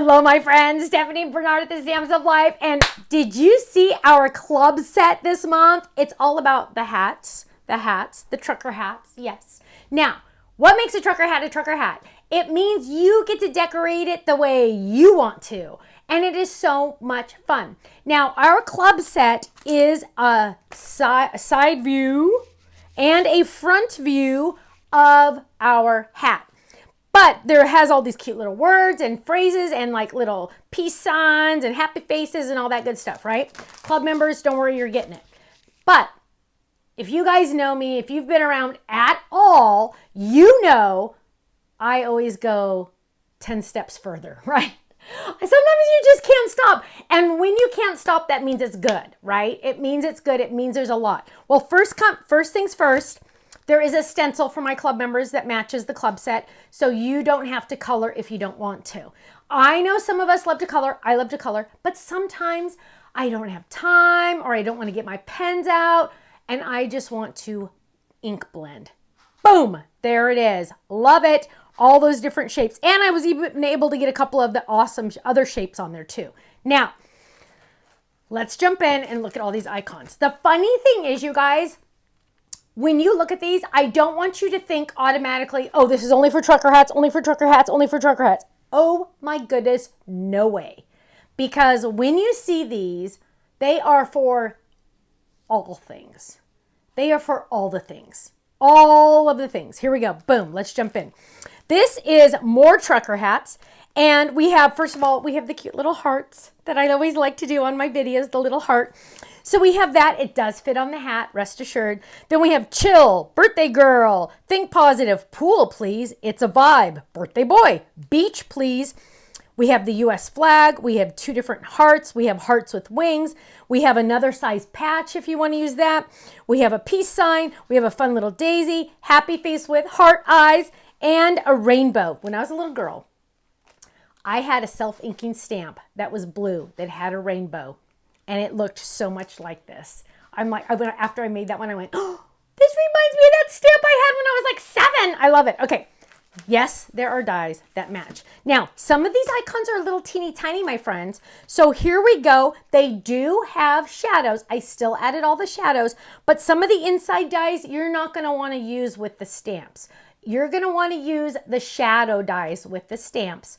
Hello, my friends. Stephanie Bernard at the Stamps of Life. And did you see our club set this month? It's all about the hats, the trucker hats. Yes. Now, what makes a trucker hat a trucker hat? It means you get to decorate it the way you want to. And it is so much fun. Now, our club set is a side view and a front view of our hat. But there has all these cute little words and phrases and like little peace signs and happy faces and all that good stuff, right? Club members, don't worry, you're getting it. But if you guys know me, if you've been around at all, you know I always go 10 steps further, right? Sometimes you just can't stop. And when you can't stop, that means it's good, right? It means it's good. It means there's a lot. Well, first things first, there is a stencil for my club members that matches the club set, so you don't have to color if you don't want to. I know some of us love to color. I love to color, but sometimes I don't have time or I don't want to get my pens out and I just want to ink blend. Boom, there it is. Love it. All those different shapes. And I was even able to get a couple of the awesome other shapes on there too. Now, let's jump in and look at all these icons. The funny thing is, you guys, when you look at these, I don't want you to think automatically, oh, this is only for trucker hats, only for trucker hats, only for trucker hats. Oh my goodness, no way. Because when you see these, they are for all things. They are for all the things. All of the things. Here we go. Boom. Let's jump in. This is more trucker hats. And we have, first of all, we have the cute little hearts that I always like to do on my videos, the little heart. So we have that. It does fit on the hat, rest assured. Then we have chill, birthday girl, think positive, pool, please. It's a vibe, birthday boy, beach, please. We have the U.S. flag. We have two different hearts. We have hearts with wings. We have another size patch if you want to use that. We have a peace sign. We have a fun little daisy, happy face with heart eyes, and a rainbow. When I was a little girl, I had a self-inking stamp that was blue that had a rainbow. And it looked so much like this. I'm like, after I made that one, I went, oh, this reminds me of that stamp I had when I was like 7. I love it. Okay. Yes, there are dies that match. Now, some of these icons are a little teeny tiny, my friends. So here we go. They do have shadows. I still added all the shadows, but some of the inside dies you're not going to want to use with the stamps. You're going to want to use the shadow dies with the stamps.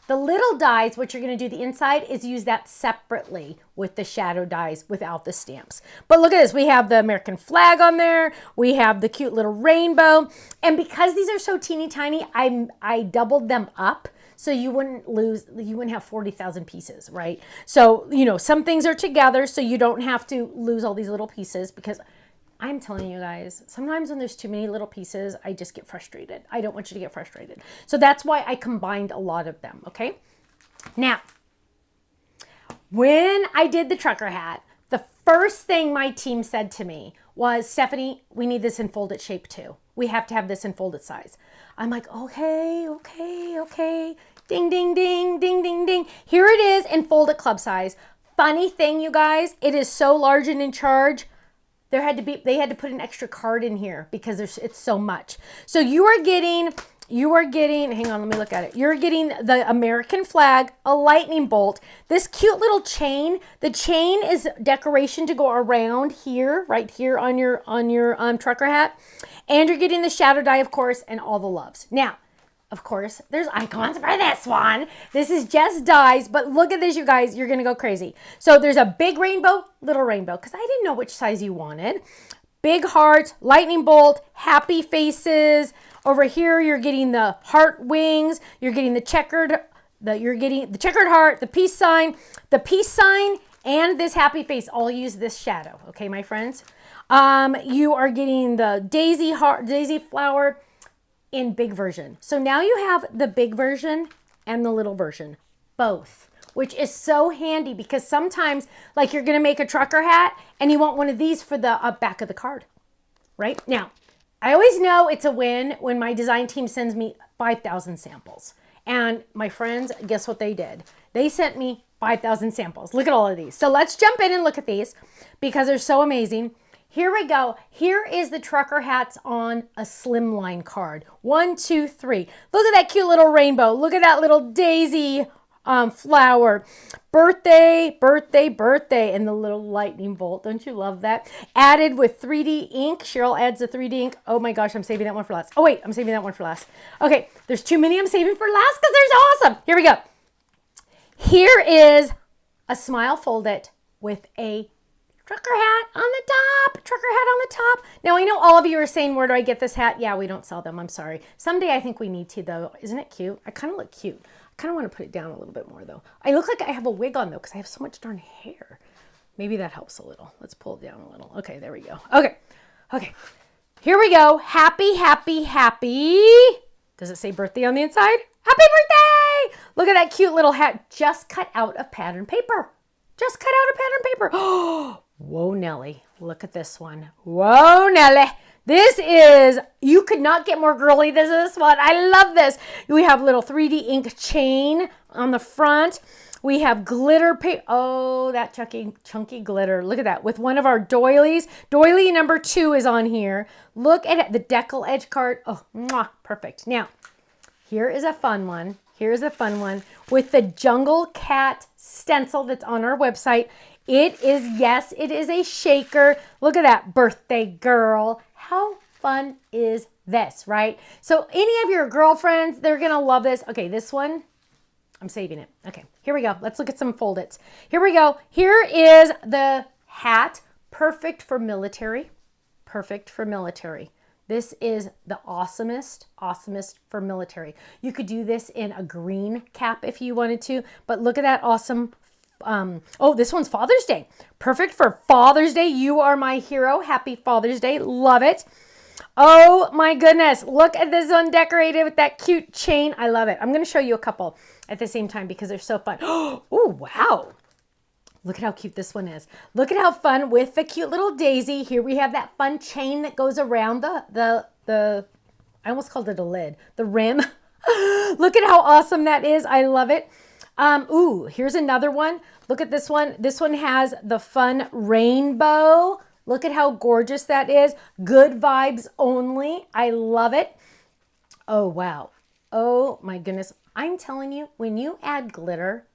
The little dies, what you're going to do the inside is use that separately with the shadow dies without the stamps. But look at this. We have the American flag on there. We have the cute little rainbow. And because these are so teeny tiny, I doubled them up so you wouldn't have 40,000 pieces, right? So, you know, some things are together so you don't have to lose all these little pieces, because I'm telling you guys, sometimes when there's too many little pieces, I just get frustrated. I don't want you to get frustrated. So that's why I combined a lot of them, okay? Now, when I did the trucker hat, the first thing my team said to me was, Stephanie, we need this in folded shape too. We have to have this in folded size. I'm like, okay. Ding, ding, ding, ding, ding, ding. Here it is in folded club size. Funny thing, you guys, it is so large and in charge. They had to put an extra card in here because it's so much. So you are getting, hang on, let me look at it. You're getting the American flag, a lightning bolt, this cute little chain. The chain is decoration to go around here, right here on your trucker hat. And you're getting the shadow die, of course, and all the loves. Now, of course, there's icons for this one. This is just dies, but look at this, you guys. You're going to go crazy. So there's a big rainbow, little rainbow, because I didn't know which size you wanted. Big heart, lightning bolt, happy faces. Over here, you're getting the heart wings. You're getting the checkered heart, the peace sign, and this happy face. All use this shadow. Okay, my friends. You are getting the daisy heart, daisy flower, in big version. So now you have the big version and the little version, both, which is so handy because sometimes, like, you're going to make a trucker hat and you want one of these for the back of the card, right? Now, I always know it's a win when my design team sends me 5,000 samples. And my friends, guess what they did? They sent me 5,000 samples. Look at all of these. So let's jump in and look at these because they're so amazing. Here we go. Here is the trucker hats on a slimline card. 1, 2, 3. Look at that cute little rainbow. Look at that little daisy flower. Birthday, birthday, birthday, and the little lightning bolt. Don't you love that? Added with 3D ink. Cheryl adds the 3D ink. Oh my gosh, I'm saving that one for last. Oh wait, I'm saving that one for last. Okay, there's too many I'm saving for last because they're so awesome. Here we go. Here is a smile fold it with a trucker hat on the top. Trucker hat on the top. Now, I know all of you are saying, where do I get this hat? Yeah, we don't sell them. I'm sorry. Someday I think we need to, though. Isn't it cute? I kind of look cute. I kind of want to put it down a little bit more, though. I look like I have a wig on, though, because I have so much darn hair. Maybe that helps a little. Let's pull it down a little. Okay, there we go. Okay. Okay. Here we go. Happy, happy, happy. Does it say birthday on the inside? Happy birthday! Look at that cute little hat just cut out of pattern paper. Just cut out of pattern paper. Oh, whoa, Nelly. Look at this one. Whoa, Nelly. This is, you could not get more girly than this one. I love this. We have little 3D ink chain on the front. We have glitter paper. Oh, that chunky glitter. Look at that. With one of our doilies. Doily number 2 is on here. Look at it. The decal edge card. Oh, mwah, perfect. Now, here is a fun one. Here's a fun one with the Jungle Cat stencil that's on our website. It is, yes, it is a shaker. Look at that, birthday girl. How fun is this, right? So any of your girlfriends, they're going to love this. Okay, this one, I'm saving it. Okay, here we go. Let's look at some fold-its. Here we go. Here is the hat, perfect for military. Perfect for military. This is the awesomest for military. You could do this in a green cap if you wanted to, but look at that awesome. Oh, this one's Father's Day. Perfect for Father's Day. You are my hero. Happy Father's Day. Love it. Oh my goodness. Look at this one decorated with that cute chain. I love it. I'm going to show you a couple at the same time because they're so fun. Oh, wow. Look at how cute this one is. Look at how fun with the cute little daisy. Here we have that fun chain that goes around the I almost called it a lid, the rim. Look at how awesome that is. I love it. Ooh, here's another one. Look at this one. This one has the fun rainbow. Look at how gorgeous that is. Good vibes only. I love it. Oh, wow. Oh my goodness. I'm telling you, when you add glitter,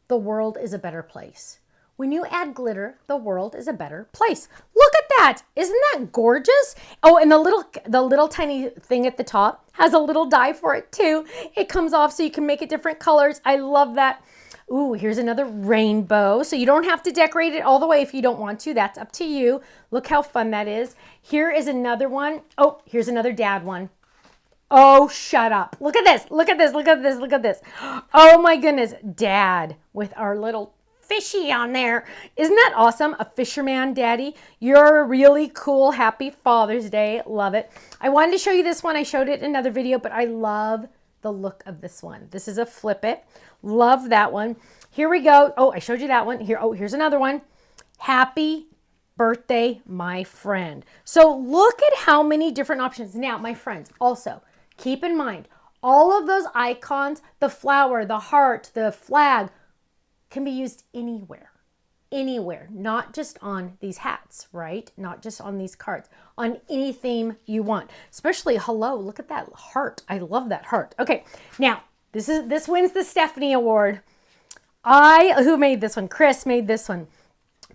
the world is a better place. When you add glitter, the world is a better place. Look at that. Isn't that gorgeous? Oh, and the little tiny thing at the top has a little die for it too. It comes off so you can make it different colors. I love that. Ooh, here's another rainbow. So you don't have to decorate it all the way if you don't want to. That's up to you. Look how fun that is. Here is another one. Oh, here's another dad one. Oh, shut up. Look at this. Look at this. Look at this. Look at this. Oh my goodness. Dad with our little fishy on there. Isn't that awesome? A fisherman daddy. You're really cool. Happy Father's Day. Love it. I wanted to show you this one. I showed it in another video, but I love the look of this one. This is a flip it. Love that one. Here we go. Oh, I showed you that one. Here. Oh, here's another one. Happy birthday, my friend. So look at how many different options. Now, my friends, also keep in mind, all of those icons, the flower, the heart, the flag, can be used anywhere, not just on these hats, right? Not just on these cards, on any theme you want, especially hello, look at that heart. I love that heart. Okay, now this wins the Stephanie Award. Who made this one? Chris made this one.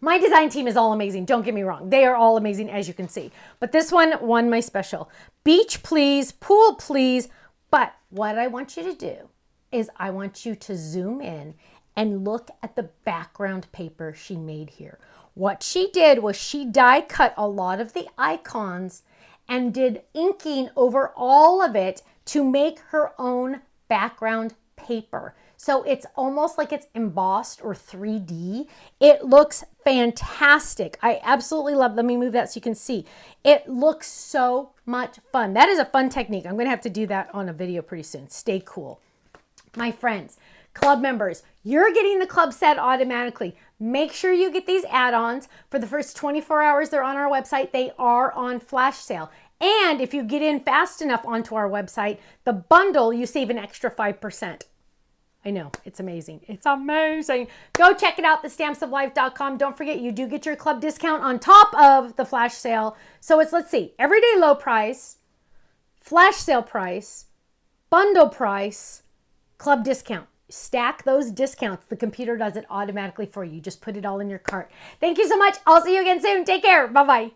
My design team is all amazing. Don't get me wrong. They are all amazing, as you can see. But this one won my special. Beach, please. Pool, please. But what I want you to do is I want you to zoom in and look at the background paper she made here. What she did was she die cut a lot of the icons and did inking over all of it to make her own background paper. So it's almost like it's embossed or 3D. It looks fantastic. I absolutely love it. Let me move that so you can see. It looks so much fun. That is a fun technique. I'm going to have to do that on a video pretty soon. Stay cool. My friends, club members, you're getting the club set automatically. Make sure you get these add-ons. For the first 24 hours they're on our website, they are on flash sale. And if you get in fast enough onto our website, the bundle, you save an extra 5%. I know, it's amazing. It's amazing. Go check it out, thestampsoflife.com. Don't forget, you do get your club discount on top of the flash sale. So it's, let's see, everyday low price, flash sale price, bundle price, club discount. stack those discounts. The computer does it automatically for you. Just put it all in your cart. Thank you so much. I'll see you again soon. Take care. Bye-bye.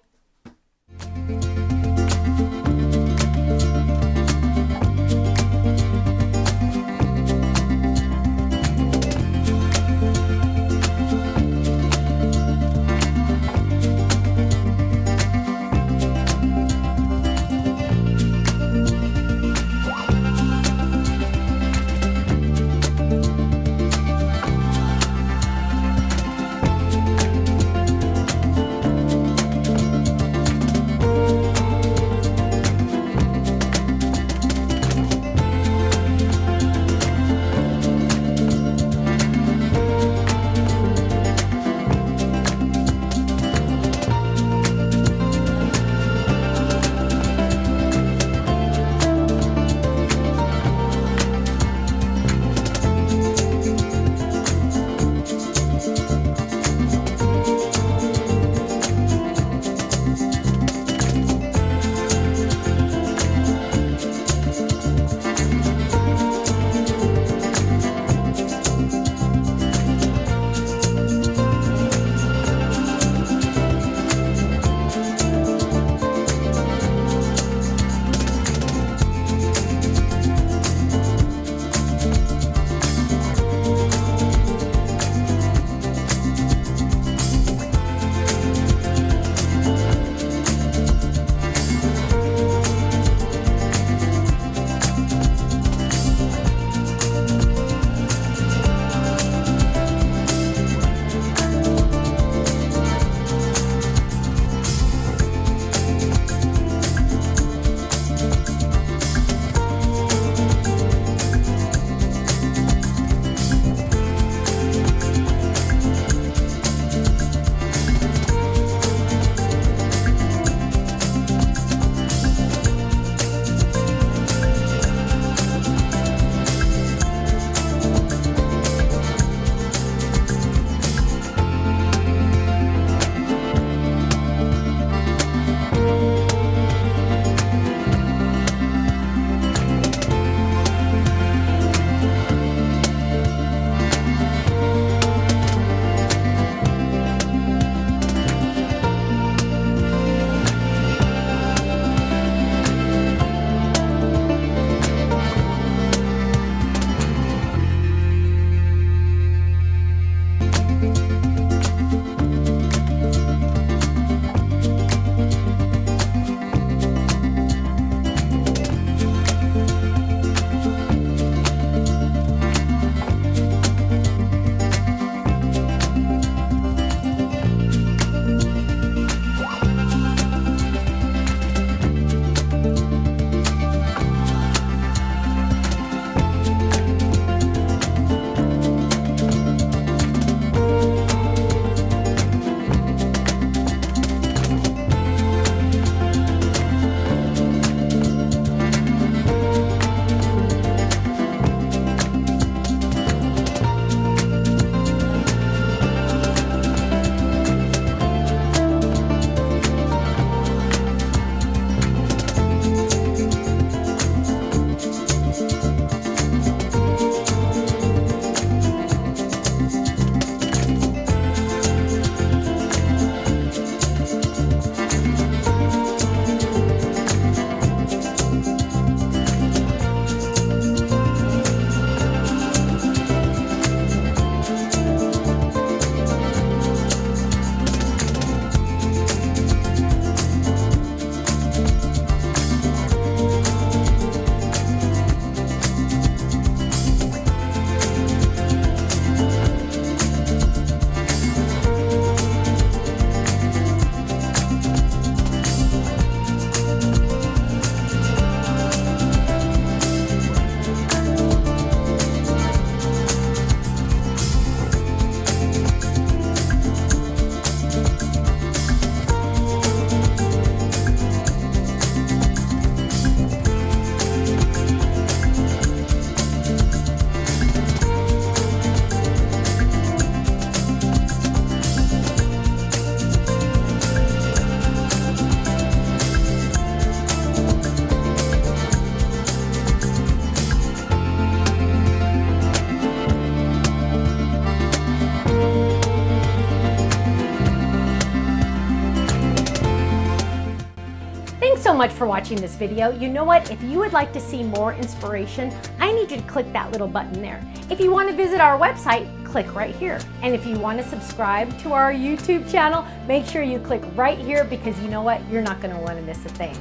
so much for watching this video. You know what? If you would like to see more inspiration, I need you to click that little button there. If you want to visit our website, click right here. And if you want to subscribe to our YouTube channel, make sure you click right here because you know what? You're not going to want to miss a thing.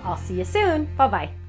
I'll see you soon. Bye-bye.